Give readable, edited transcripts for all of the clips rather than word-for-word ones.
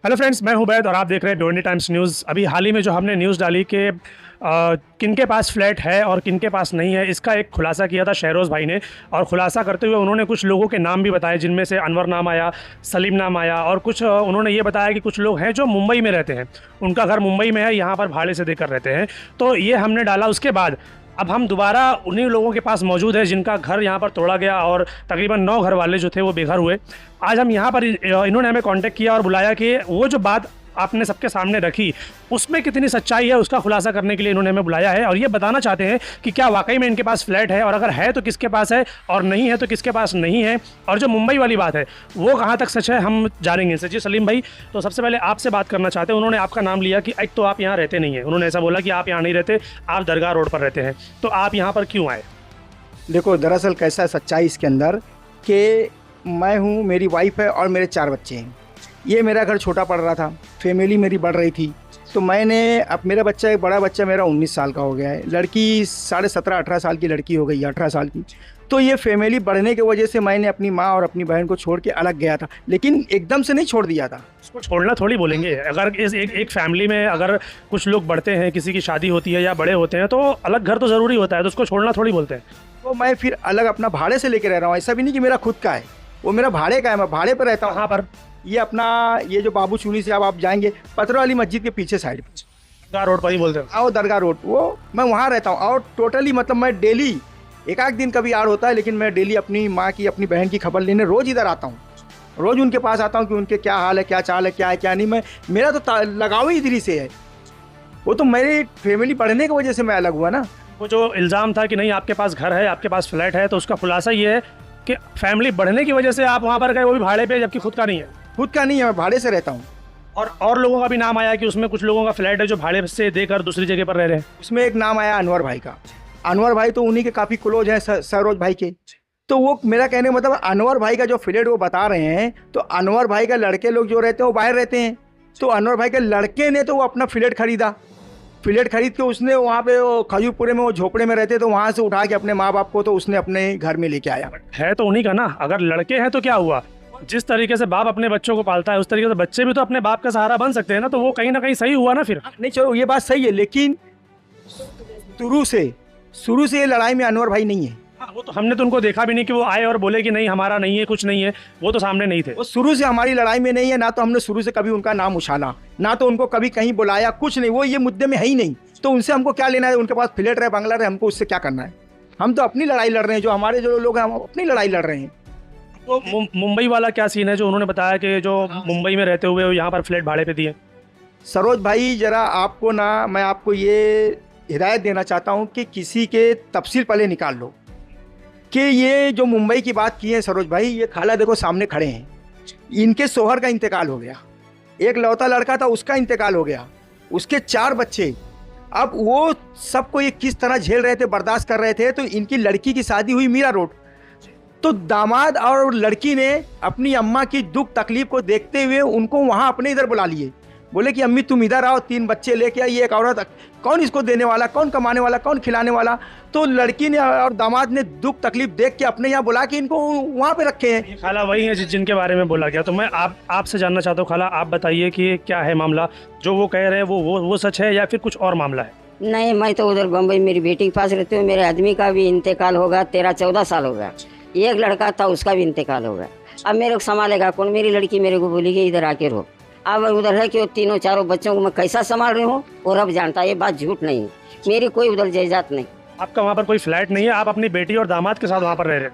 Hello friends, मैं हूं बैद और आप देख रहे हैं भिवंडी टाइम्स न्यूज़। अभी हाल ही में जो हमने न्यूज़ डाली कि किनके पास फ्लैट है और किनके पास नहीं है, इसका एक खुलासा किया था शहरोज़ भाई ने। और खुलासा करते हुए उन्होंने कुछ लोगों के नाम भी बताए, जिनमें से अनवर नाम आया, सलीम नाम आया, और कुछ उन्होंने ये बताया कि कुछ लोग हैं जो मुंबई में रहते हैं, उनका घर मुंबई में है, यहाँ पर भाड़े से देकर रहते हैं। तो ये हमने डाला। उसके बाद अब हम दोबारा उन्हीं लोगों के पास मौजूद है जिनका घर यहाँ पर तोड़ा गया और तकरीबन 9 घर वाले जो थे वो बेघर हुए। आज हम यहाँ पर इन्होंने हमें कांटेक्ट किया और बुलाया कि वो जो बात आपने सबके सामने रखी उसमें कितनी सच्चाई है, उसका खुलासा करने के लिए इन्होंने हमें बुलाया है। और ये बताना चाहते हैं कि क्या वाकई में इनके पास फ्लैट है, और अगर है तो किसके पास है, और नहीं है तो किसके पास नहीं है, और जो मुंबई वाली बात है वो कहाँ तक सच है, हम जानेंगे इनसे। जी सलीम भाई, तो सबसे पहले आपसे बात करना चाहते हैं। उन्होंने आपका नाम लिया कि एक तो आप यहाँ रहते नहीं हैं, उन्होंने ऐसा बोला कि आप यहाँ नहीं रहते, आप दरगाह रोड पर रहते हैं, तो आप यहाँ पर क्यों आए? देखो, दरअसल कैसा है सच्चाई इसके अंदर कि मैं हूँ, मेरी वाइफ है और मेरे 4 बच्चे हैं। ये मेरा घर छोटा पड़ रहा था, फैमिली मेरी बढ़ रही थी, तो मैंने अब मेरा बच्चा, एक बड़ा बच्चा मेरा 19 साल का हो गया है, लड़की 17.5-18 साल की लड़की हो गई है, 18 साल की। तो ये फैमिली बढ़ने की वजह से मैंने अपनी माँ और अपनी बहन को छोड़ के अलग गया था, लेकिन एकदम से नहीं छोड़ दिया था। उसको छोड़ना थोड़ी बोलेंगे। अगर एक फैमिली में अगर कुछ लोग बढ़ते हैं, किसी की शादी होती है या बड़े होते हैं, तो अलग घर तो ज़रूरी होता है, तो उसको छोड़ना थोड़ी बोलते हैं। तो मैं फिर अलग अपना भाड़े से लेके रह रहा हूँ। ऐसा भी नहीं कि मेरा खुद का है, वो मेरा भाड़े का है, मैं भाड़े पर रहता हूँ। कहाँ पर? ये अपना, ये जो बाबू चूनी से अब आप जाएंगे पत्थर वाली मस्जिद के पीछे साइड पे, दरगाह रोड पर ही बोलते हैं। आओ दरगाह रोड, वो मैं वहाँ रहता हूँ। और टोटली मतलब मैं डेली, एक आध दिन कभी आड़ होता है, लेकिन मैं डेली अपनी माँ की, अपनी बहन की खबर लेने रोज़ इधर आता हूँ। रोज़ उनके पास आता हूँ कि उनके क्या हाल है, क्या चाल है, क्या है क्या नहीं। मैं, मेरा तो लगाव ही इधर से है। वो तो मेरी फैमिली बढ़ने की वजह से मैं अलग हुआ ना। वो जो इल्ज़ाम था कि नहीं आपके पास घर है, आपके पास फ्लैट है, तो उसका खुलासा ये है कि फैमिली बढ़ने की वजह से आप वहाँ पर गए, वो भी भाड़े पे, जबकि खुद का नहीं है। खुद का नहीं है, मैं भाड़े से रहता हूँ। और लोगों का भी नाम आया कि उसमें कुछ लोगों का फ्लैट है जो भाड़े से देकर दूसरी जगह पर रह रहे हैं। उसमें एक नाम आया अनवर भाई का। अनवर भाई तो उन्हीं के काफ़ी क्लोज हैं, सरोज भाई के। तो वो मेरा कहने का मतलब, अनवर भाई का जो फ्लैट वो बता रहे हैं, तो अनवर भाई का लड़के लोग जो रहते हैं वो बाहर रहते हैं। तो अनवर भाई के लड़के ने तो वो अपना फ्लैट खरीदा। फ्लैट खरीद के उसने वहाँ पे, वो खजूरपुरे में, वो झोपड़े में रहते, तो वहाँ से उठा के अपने माँ बाप को तो उसने अपने घर में लेके आया। है तो उन्हीं का ना। अगर लड़के हैं तो क्या हुआ, जिस तरीके से बाप अपने बच्चों को पालता है उस तरीके से बच्चे भी तो अपने बाप का सहारा बन सकते हैं ना। तो वो कहीं ना कहीं सही हुआ ना फिर। नहीं चलो, ये बात सही है, लेकिन शुरू से ये लड़ाई में अनवर भाई नहीं है। हाँ, वो तो हमने तो उनको देखा भी नहीं कि वो आए और बोले कि नहीं हमारा नहीं है, कुछ नहीं है। वो तो सामने नहीं थे। वो शुरू से हमारी लड़ाई में नहीं है, ना तो हमने शुरू से कभी उनका नाम उछाला, ना तो उनको कभी कहीं बुलाया, कुछ नहीं। वो ये मुद्दे में है ही नहीं, तो उनसे हमको क्या लेना है? उनके पास फ्लैट रहे, बंगला रहे, हमको उससे क्या करना है? हम तो अपनी लड़ाई लड़ रहे हैं, जो हमारे जो लोग हैं हम अपनी लड़ाई लड़ रहे हैं। तो मुंबई वाला क्या सीन है जो उन्होंने बताया कि जो मुंबई में रहते हुए यहाँ पर फ्लैट भाड़े पे दिए? सरोज भाई, जरा आपको ना, मैं आपको ये हिदायत देना चाहता हूँ कि किसी के तफसील पहले निकाल लो कि ये जो मुंबई की बात की है सरोज भाई, ये खाला देखो सामने खड़े हैं, इनके शोहर का इंतकाल हो गया, एक लौता लड़का था उसका इंतकाल हो गया, उसके 4 बच्चे। अब वो सबको ये किस तरह झेल रहे थे, बर्दाश्त कर रहे थे। तो इनकी लड़की की शादी हुई मीरा रोड, तो दामाद और लड़की ने अपनी अम्मा की दुख तकलीफ को देखते हुए उनको वहाँ अपने इधर बुला लिए। बोले कि अम्मी तुम इधर आओ, 3 बच्चे लेके आई, एक औरत, कौन इसको देने वाला, कौन कमाने वाला, कौन खिलाने वाला? तो लड़की ने और दामाद ने दुख तकलीफ देख के अपने यहाँ बुला के इनको वहाँ पे रखे हैं। खाला वही है जिनके बारे में बोला गया। तो मैं आपसे जानना चाहता हूँ खाला, आप बताइए कि क्या है मामला, जो वो कह रहे हैं वो सच है या फिर कुछ और मामला है? नहीं, मैं तो उधर बम्बई मेरी बेटी के पास रहती हूँ। मेरे आदमी का भी इंतकाल होगा, 13-14 साल हो गया। एक लड़का था उसका भी इंतकाल हो गया। अब मेरे को संभालेगा कौन? मेरी लड़की मेरे को बोली कि इधर आके रहो। अब उधर है कि वो 3-4 बच्चों को मैं कैसा संभाल रही हूँ और रब जानता है, ये बात झूठ नहीं है। मेरी कोई उधर जायदाद नहीं। आपका वहाँ पर कोई फ्लैट नहीं है, आप अपनी बेटी और दामाद के साथ वहाँ पर रह रहे हैं,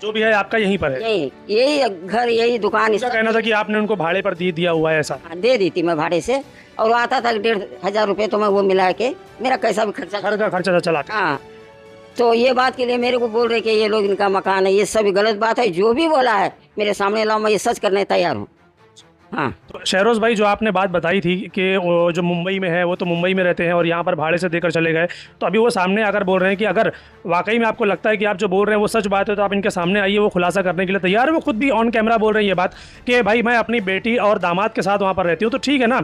जो भी है आपका यहीं पर है? यही घर, यही दुकान। इसका कहना था कि आपने उनको भाड़े पर दिया हुआ है ऐसा? दे दी थी मैं भाड़े से, और वो आता था 1,500 रुपये, तो मैं वो मिला के मेरा कैसा भी खर्चा, घर का खर्चा चला। हाँ। तो ये बात के लिए मेरे को बोल रहे कि ये लोग इनका मकान है, ये सब गलत बात है। जो भी बोला है मेरे सामने लाओ, मैं ये सच करने तैयार हूँ। हाँ। तो शहरोज़ भाई, जो आपने बात बताई थी कि वो जो मुंबई में है वो तो मुंबई में रहते हैं और यहाँ पर भाड़े से देकर चले गए, तो अभी वो सामने आकर बोल रहे हैं कि अगर वाकई में आपको लगता है कि आप जो बोल रहे हैं वो सच बात है, तो आप इनके सामने आइए, वो खुलासा करने के लिए तैयार है। वो खुद भी ऑन कैमरा बोल रहे हैं ये बात कि भाई मैं अपनी बेटी और दामाद के साथ वहाँ पर रहती हूँ। तो ठीक है ना,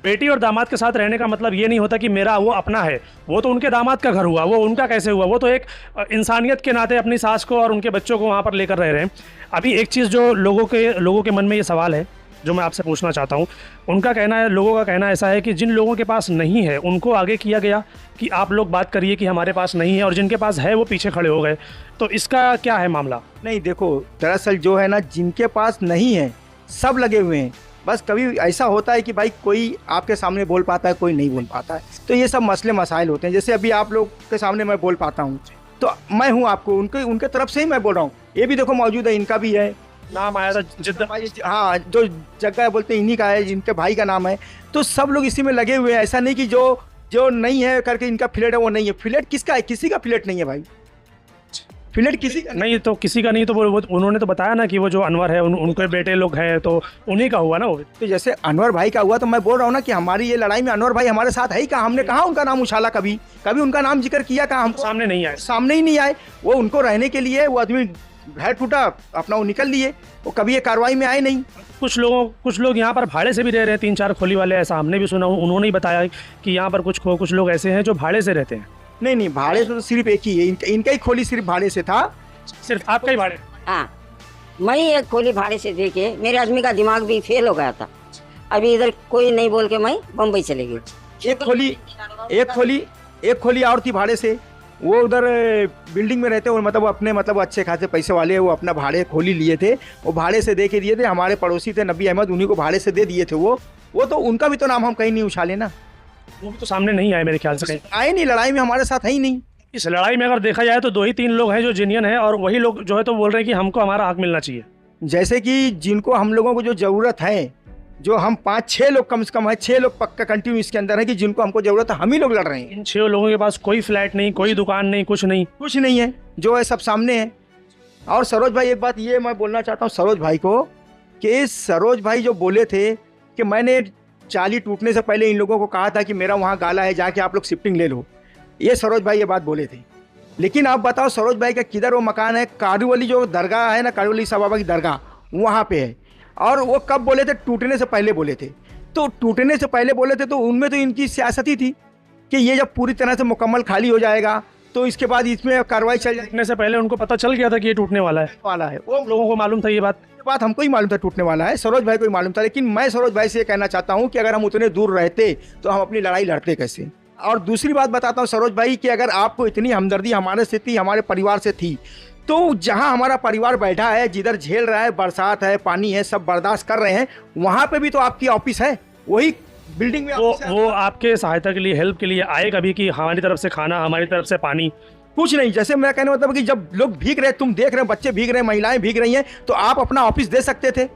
बेटी और दामाद के साथ रहने का मतलब ये नहीं होता कि मेरा वो अपना है, वो तो उनके दामाद का घर हुआ, वो उनका कैसे हुआ? वो तो एक इंसानियत के नाते अपनी सास को और उनके बच्चों को वहाँ पर लेकर रह रहे हैं। अभी एक चीज़ जो लोगों के मन में ये सवाल है जो मैं आपसे पूछना चाहता हूँ, उनका कहना है, लोगों का कहना ऐसा है कि जिन लोगों के पास नहीं है उनको आगे किया गया कि आप लोग बात करिए कि हमारे पास नहीं है, और जिनके पास है वो पीछे खड़े हो गए। तो इसका क्या है मामला? नहीं देखो, दरअसल जो है ना, जिनके पास नहीं है सब लगे हुए हैं। बस कभी ऐसा होता है कि भाई कोई आपके सामने बोल पाता है, कोई नहीं बोल पाता है, तो ये सब मसले मसाइल होते हैं। जैसे अभी आप लोग के सामने मैं बोल पाता हूँ तो मैं हूँ, आपको उनके तरफ से ही मैं बोल रहा हूँ। ये भी देखो मौजूद है, इनका भी है नाम आया था जिद्दा। हाँ, जो जगह बोलते हैं इन्हीं का है, जिनके भाई का नाम है। तो सब लोग इसी में लगे हुए हैं। ऐसा नहीं कि जो नहीं है करके इनका फ्लैट है वो नहीं है। फ्लैट किसका है? किसी का फ्लैट नहीं है भाई, फ्लैट किसी का नहीं। तो किसी का नहीं, तो वो उन्होंने तो बताया ना कि वो जो अनवर है उनके बेटे लोग हैं, तो उन्हीं का हुआ ना वो। तो जैसे अनवर भाई का हुआ, तो मैं बोल रहा हूँ ना कि हमारी ये लड़ाई में अनवर भाई हमारे साथ है ही कहाँ? हमने कहाँ उनका नाम उछाला? कभी उनका नाम जिक्र किया? कहाँ? हम सामने नहीं आए, सामने ही नहीं आए। वो उनको रहने के लिए वो आदमी घर टूटा अपना वो निकल लिए, वो कभी ये कार्रवाई में आए नहीं। कुछ लोग यहाँ पर भाड़े से भी रह रहे हैं, 3-4 खोली वाले, ऐसा हमने भी सुना। उन्होंने ही बताया कि यहाँ पर कुछ लोग ऐसे हैं जो भाड़े से रहते हैं। नहीं, भाड़े से तो सिर्फ एक ही है, इनका ही खोली सिर्फ भाड़े से था। सिर्फ आपका ही भाड़े? हाँ, मैं एक खोली भाड़े से दे के मेरे आदमी का दिमाग भी फेल हो गया था। अभी इधर कोई नहीं बोल के मैं बम्बई चले गई। एक खोली और थी भाड़े से। वो उधर बिल्डिंग में रहते हैं, मतलब अपने मतलब अच्छे खासे पैसे वाले, वो अपना भाड़े खोली लिए थे, वो भाड़े से दे के दिए थे। हमारे पड़ोसी थे नबी अहमद, उन्हीं को भाड़े से दे दिए थे। वो तो उनका भी तो नाम हम कहीं नहीं उछाले ना। वो भी तो सामने नहीं आए मेरे ख्याल से। आए नहीं, लड़ाई में हमारे साथ है ही नहीं। इस लड़ाई में अगर देखा जाए तो 2 ही 3 लोग हैं जो जेन्युइन है, और वही लोग जो है तो बोल रहे हैं कि हमको हमारा हक मिलना चाहिए। जैसे कि जिनको हम लोगों को जो ज़रूरत है, जो हम 5-6 लोग कम से कम है, 6 लोग पक्का कंटिन्यू इसके अंदर है कि जिनको हमको ज़रूरत है, हम ही लोग लड़ रहे हैं। इन 6 लोगों के पास कोई फ्लैट नहीं, कोई दुकान नहीं, कुछ नहीं है, जो है सब सामने है। और सरोज भाई, एक बात ये मैं बोलना चाहता हूँ सरोज भाई को, कि सरोज भाई जो बोले थे कि मैंने चाली टूटने से पहले इन लोगों को कहा था कि मेरा वहाँ गाला है, जाके आप लोग शिफ्टिंग ले लो, ये सरोज भाई ये बात बोले थे। लेकिन आप बताओ सरोज भाई का किधर वो मकान है? कारूवली जो दरगाह है ना, कारूवली साहब बाबा की दरगाह, वहाँ पे है। और वो कब बोले थे? टूटने से पहले बोले थे। तो टूटने से पहले बोले थे तो उनमें तो इनकी सियासत ही थी कि ये जब पूरी तरह से मुकम्मल खाली हो जाएगा तो इसके बाद इसमें कार्रवाई चल जाएगी। टूटने से पहले उनको पता चल गया था कि ये टूटने वाला है। वो लोगों को मालूम था ये बात हमको ही मालूम था टूटने वाला है, सरोज भाई को ही मालूम था। लेकिन मैं सरोज भाई से ये कहना चाहता हूँ कि अगर हम उतने दूर रहते तो हम अपनी लड़ाई लड़ते कैसे? और दूसरी बात बताता हूँ सरोज भाई कि अगर आपको इतनी हमदर्दी हमारे से थी, हमारे परिवार से थी, तो जहाँ हमारा परिवार बैठा है, जिधर झेल रहा है, बरसात है, पानी है, सब बर्दाश्त कर रहे हैं, वहाँ पे भी तो आपकी ऑफिस है, वही बिल्डिंग में। वो आपके सहायता के लिए, हेल्प के लिए आए कभी कि हमारी तरफ से खाना, हमारी तरफ से पानी? कुछ नहीं। जैसे मैं कहने मतलब कि जब लोग भीग रहे, तुम देख रहे हो बच्चे भीग रहे हैं, महिलाएं भीग रही हैं, तो आप अपना ऑफिस दे सकते थे।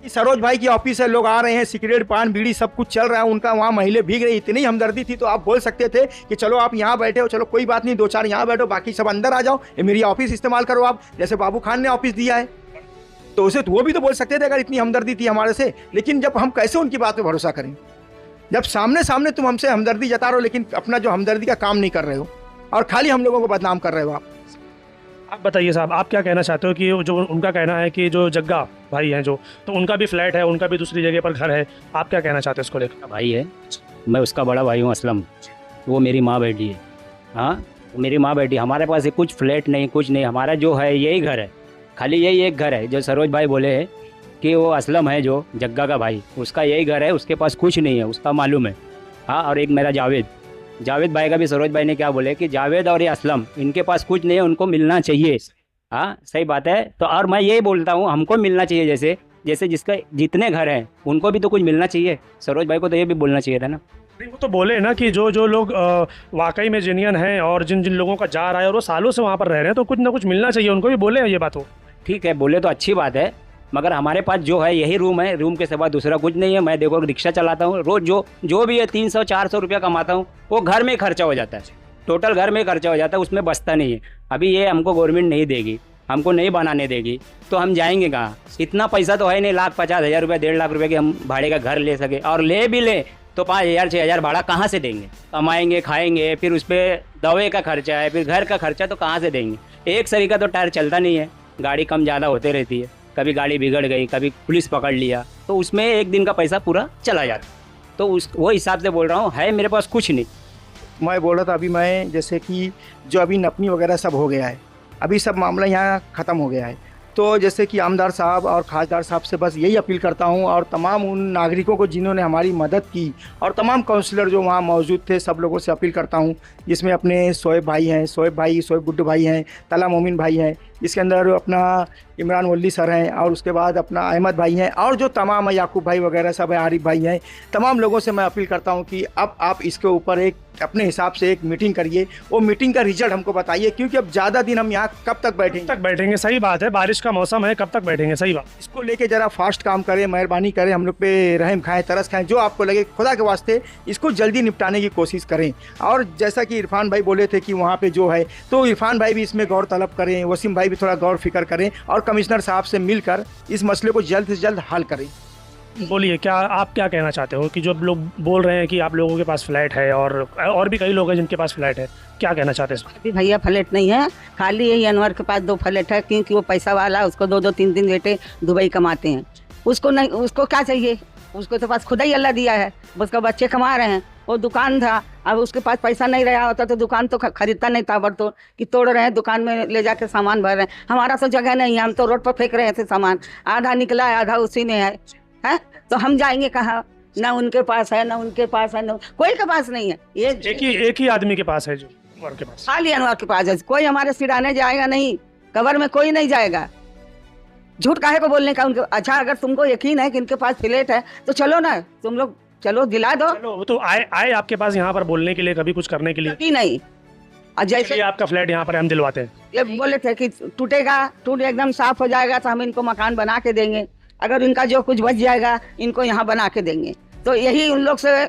सरोज भाई की ऑफिस है, लोग आ रहे हैं, सिगरेट पान बीड़ी सब कुछ चल रहा है उनका, वहाँ महिलाएं भीग रही, इतनी हमदर्दी थी तो आप बोल सकते थे कि चलो आप यहाँ बैठे हो, चलो कोई बात नहीं, 2-4 यहाँ बैठो, बाकी सब अंदर आ जाओ, ये मेरी ऑफिस इस्तेमाल करो आप, जैसे बाबू खान ने ऑफिस दिया है। तो उसे वो भी तो बोल सकते थे अगर इतनी हमदर्दी थी हमारे से। लेकिन जब हम कैसे उनकी बात पे भरोसा करें, जब सामने सामने तुम हमसे हमदर्दी जता रहे हो लेकिन अपना जो हमदर्दी का काम नहीं कर रहे हो और खाली हम लोगों को बदनाम कर रहे हो। आप बताइए साहब, आप क्या कहना चाहते हो कि जो उनका कहना है कि जो जग्गा भाई हैं जो, तो उनका भी फ्लैट है, उनका भी दूसरी जगह पर घर है, आप क्या कहना चाहते हैं इसको लेकर? भाई है, मैं उसका बड़ा भाई हूँ असलम, वो मेरी माँ बेटी है। हाँ, मेरी माँ बेटी, हमारे पास कुछ फ्लैट नहीं, कुछ नहीं, हमारा जो है यही घर है, खाली यही एक घर है। जो सरोज भाई बोले हैं कि वो असलम है जो जग्गा का भाई, उसका यही घर है, उसके पास कुछ नहीं है, उसका मालूम है। हाँ, और एक मेरा जावेद भाई का भी सरोज भाई ने क्या बोले कि जावेद और ये असलम, इनके पास कुछ नहीं है, उनको मिलना चाहिए। हाँ, सही बात है। तो और मैं यही बोलता हूँ, हमको मिलना चाहिए, जैसे जिसका जितने घर हैं उनको भी तो कुछ मिलना चाहिए। सरोज भाई को तो ये भी बोलना चाहिए था ना। वो तो बोले ना कि जो लोग वाकई में जेन्युइन हैं और जिन लोगों का जा रहा है और वो सालों से वहाँ पर रह रहे हैं, तो कुछ ना कुछ मिलना चाहिए, उनको भी बोले ये बात हो। ठीक है, बोले तो अच्छी बात है, मगर हमारे पास जो है यही रूम है, रूम के सिवा दूसरा कुछ नहीं है। मैं देखो रिक्शा चलाता हूँ, रोज़ जो भी है 300-400 रुपया कमाता हूँ, वो घर में खर्चा हो जाता है, टोटल घर में खर्चा हो जाता है, उसमें बचता नहीं है। अभी ये हमको गवर्नमेंट नहीं देगी, हमको नहीं बनाने देगी, तो हम जाएंगे कहाँ? इतना पैसा तो है नहीं, 1,50,000 रुपये, 1.5 लाख रुपये के हम भाड़े का घर ले सके, और ले भी ले तो 5,000-6,000 भाड़ा कहाँ से देंगे? कमाएंगे, खाएंगे, फिर उस पर दवाई का खर्चा है, फिर घर का खर्चा, तो कहाँ से देंगे? एक सरी का तो टायर चलता नहीं है, गाड़ी कम ज़्यादा होते रहती है, कभी गाड़ी बिगड़ गई, कभी पुलिस पकड़ लिया, तो उसमें एक दिन का पैसा पूरा चला जाता। तो वो हिसाब से बोल रहा हूँ, है मेरे पास कुछ नहीं। मैं बोल रहा था अभी मैं, जैसे कि जो अभी नपनी वगैरह सब हो गया है, अभी सब मामला यहाँ ख़त्म हो गया है, तो जैसे कि आमदार साहब और खासदार साहब से बस यही अपील करता हूं, और तमाम उन नागरिकों को जिन्होंने हमारी मदद की, और तमाम काउंसलर जो वहां मौजूद थे, सब लोगों से अपील करता हूं, जिसमें अपने शोएब भाई हैं, शोएब गुड्डू भाई हैं, तला मोमिन भाई हैं, इसके अंदर अपना इमरान वल्ली सर हैं, और उसके बाद अपना अहमद भाई हैं, और जो तमाम याकूब भाई वगैरह सब है, आरिफ भाई हैं, तमाम लोगों से मैं अपील करता हूं कि अब आप इसके ऊपर एक अपने हिसाब से एक मीटिंग करिए, वो मीटिंग का रिजल्ट हमको बताइए, क्योंकि अब ज़्यादा दिन हम यहाँ कब तक बैठेंगे। सही बात है, बारिश का मौसम है, कब तक बैठेंगे, सही बात। इसको लेके ज़रा फास्ट काम करें, मेहरबानी करें, हम लोग पे रहम खाएं, तरस खाएं, जो आपको लगे खुदा के वास्ते इसको जल्दी निपटाने की कोशिश करें। और जैसा कि इरफान भाई बोले थे कि वहाँ पे जो है, तो इरफान भाई भी इसमें गौर तलब करें, वसीम भाई भी थोड़ा गौर फिक्र करें, और कमिश्नर साहब से मिलकर इस मसले को जल्द से जल्द हल करें। बोलिए, क्या आप क्या कहना चाहते हो कि जो लोग बोल रहे हैं कि आप लोगों के पास फ्लैट है और भी कई लोग हैं जिनके पास फ्लैट है, क्या कहना चाहते हैं? अभी भैया फ्लैट नहीं है, खाली यही अनवर के पास 2 फ्लैट है, क्योंकि वो पैसा वाला है, उसको 2-2 3-3 बेटे दुबई कमाते हैं। उसको नहीं, उसको क्या चाहिए, उसको तो पास खुदा ही अल्लाह दिया है, उसका बच्चे कमा रहे हैं, वो दुकान था, अब उसके पास पैसा नहीं रहा होता तो दुकान तो खरीदता नहीं था, बट तो कि तोड़ रहे हैं, दुकान में ले जाके सामान भर रहे हैं। हमारा तो जगह नहीं है, हम तो रोड पर फेंक रहे थे सामान, आधा निकला है, आधा उसी में है, तो हम जाएंगे कहाँ? ना उनके पास है, ना उनके पास है, ना कोई के पास नहीं है। ये एक ही आदमी के पास है, जो अनवर के पास, खाली अनवर के पास है। कोई हमारे सिराने जाएगा नहीं, कबर में कोई नहीं जाएगा। झूठ काहे को बोलने का उनके? अच्छा, अगर तुमको यकीन है कि इनके पास फ्लैट है तो चलो ना, तुम लोग चलो, दिला दो। चलो, वो तो आए आपके पास यहाँ पर बोलने के लिए, कभी कुछ करने के लिए? यकीन नहीं। और जैसे आपका फ्लैट यहाँ पर हम दिलवाते हैं, ये बोले थे कि टूट एकदम साफ हो जाएगा तो हम इनको मकान बना के देंगे, अगर इनका जो कुछ बच जाएगा इनको यहाँ बना के देंगे। तो यही उन लोग से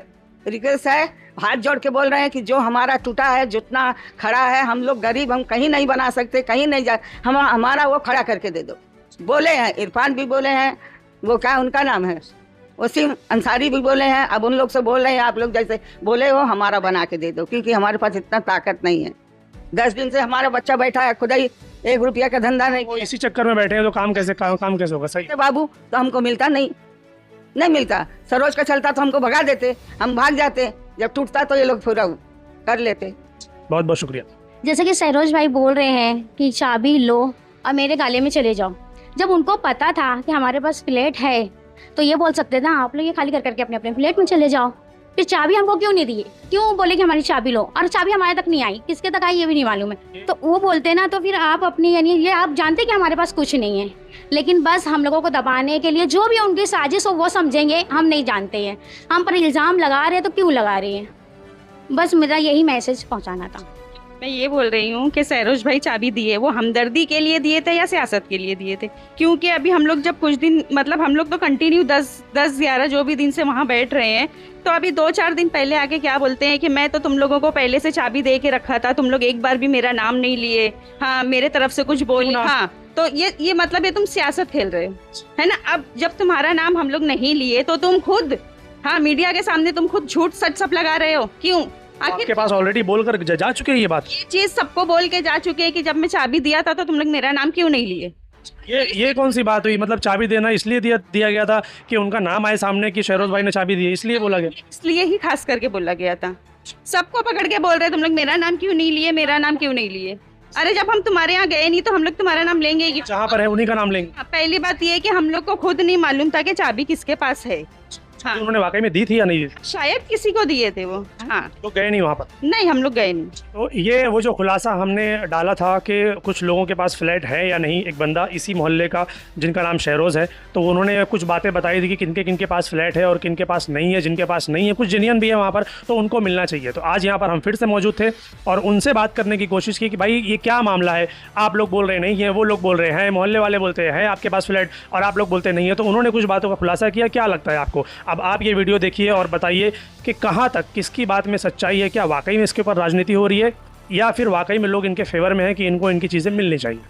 रिक्वेस्ट है, हाथ जोड़ के बोल रहे हैं कि जो हमारा टूटा है, जितना खड़ा है, हम लोग गरीब, हम कहीं नहीं बना सकते, कहीं नहीं जा, हमारा वो खड़ा करके दे दो। बोले हैं, इरफान भी बोले हैं, वो क्या उनका नाम है, वसीम अंसारी भी बोले हैं। अब उन लोग से बोल रहे हैं, आप लोग जैसे बोले हो हमारा बना के दे दो, क्योंकि हमारे पास इतना ताकत नहीं है। 10 दिन से हमारा बच्चा बैठा है, खुदा ही 1 रुपया का धंधा नहीं। वो इसी चक्कर में बैठे हैं, तो काम कैसे होगा? सही बाबू, तो हमको मिलता नहीं मिलता। सरोज का चलता तो हमको भगा देते, हम भाग जाते, जब टूटता तो ये लोग पूरा कर लेते। बहुत बहुत शुक्रिया। जैसे कि सरोज भाई बोल रहे हैं कि चाबी लो और मेरे गाले में चले जाओ, जब उनको पता था कि हमारे पास फ्लैट है तो ये बोल सकते थे आप लोग ये खाली कर करके अपने अपने फ्लैट में चले जाओ। फिर चाबी हमको क्यों नहीं दी? क्यों बोले कि हमारी चाबी लो, और चाबी हमारे तक नहीं आई, किसके तक आई ये भी नहीं मालूम है। तो वो बोलते ना, तो फिर आप अपनी, यानी ये आप जानते कि हमारे पास कुछ नहीं है, लेकिन बस हम लोगों को दबाने के लिए जो भी उनकी साजिश हो वो समझेंगे, हम नहीं जानते हैं। हम पर इल्ज़ाम लगा रहे हैं तो क्यों लगा रहे हैं? बस मेरा यही मैसेज पहुँचाना था। मैं ये बोल रही हूँ कि सरोज भाई चाबी दिए, वो हमदर्दी के लिए दिए थे या सियासत के लिए दिए थे? क्योंकि अभी हम लोग जब कुछ दिन, मतलब हम लोग तो कंटिन्यू 10-11 जो भी दिन से वहाँ बैठ रहे हैं, तो अभी 2-4 दिन पहले आके क्या बोलते हैं कि मैं तो तुम लोगों को पहले से चाबी दे के रखा था, तुम लोग एक बार भी मेरा नाम नहीं लिए, हाँ मेरे तरफ से कुछ बोली, हाँ तो ये मतलब ये तुम सियासत खेल रहे हो, है ना। अब जब तुम्हारा नाम हम लोग नहीं लिए तो तुम खुद, हाँ मीडिया के सामने तुम खुद झूठ सच सब लगा रहे हो, क्यों? आपके पास ऑलरेडी बोलकर जा चुके हैं ये बात, ये चीज सबको बोल के जा चुके हैं कि जब मैं चाबी दिया था तो तुम लोग मेरा नाम क्यों नहीं लिए। ये कौन सी बात हुई? मतलब चाबी देना इसलिए दिया गया था कि उनका नाम आए सामने कि शहरोज भाई ने चाबी दी, इसलिए बोला गया? इसलिए ही खास करके बोला गया था। सबको पकड़ के बोल रहे तुम लोग मेरा नाम क्यों नहीं लिए, मेरा नाम क्यों नहीं लिए। अरे जब हम तुम्हारे यहाँ गए नहीं तो हम लोग तुम्हारा नाम लेंगे ही, जहाँ पर है उन्हीं का नाम लेंगे। पहली बात ये है कि हम लोग को खुद नहीं मालूम था कि चाबी किसके पास है। हाँ। उन्होंने वाकई में दी थी या नहीं दी? शायद किसी को दिए थे वो, हाँ तो गए नहीं वहाँ पर? नहीं, हम लोग गए नहीं। तो ये वो जो खुलासा हमने डाला था कि कुछ लोगों के पास फ्लैट है या नहीं, एक बंदा इसी मोहल्ले का जिनका नाम शहरोज़ है, तो उन्होंने कुछ बातें बताई थी कि किनके पास फ्लैट है और किनके पास नहीं है, जिनके पास नहीं है कुछ जिनियन भी है वहाँ पर, तो उनको मिलना चाहिए। तो आज यहाँ पर हम फिर से मौजूद थे और उनसे बात करने की कोशिश की कि भाई ये क्या मामला है, आप लोग बोल रहे नहीं है, वो लोग बोल रहे हैं, मोहल्ले वाले बोलते हैं आपके पास फ्लैट और आप लोग बोलते नहीं है। तो उन्होंने कुछ बातों का खुलासा किया। क्या लगता है आपको? अब आप ये वीडियो देखिए और बताइए कि कहां तक किसकी बात में सच्चाई है, क्या वाकई में इसके ऊपर राजनीति हो रही है या फिर वाकई में लोग इनके फेवर में है कि इनको इनकी चीज़ें मिलनी चाहिए।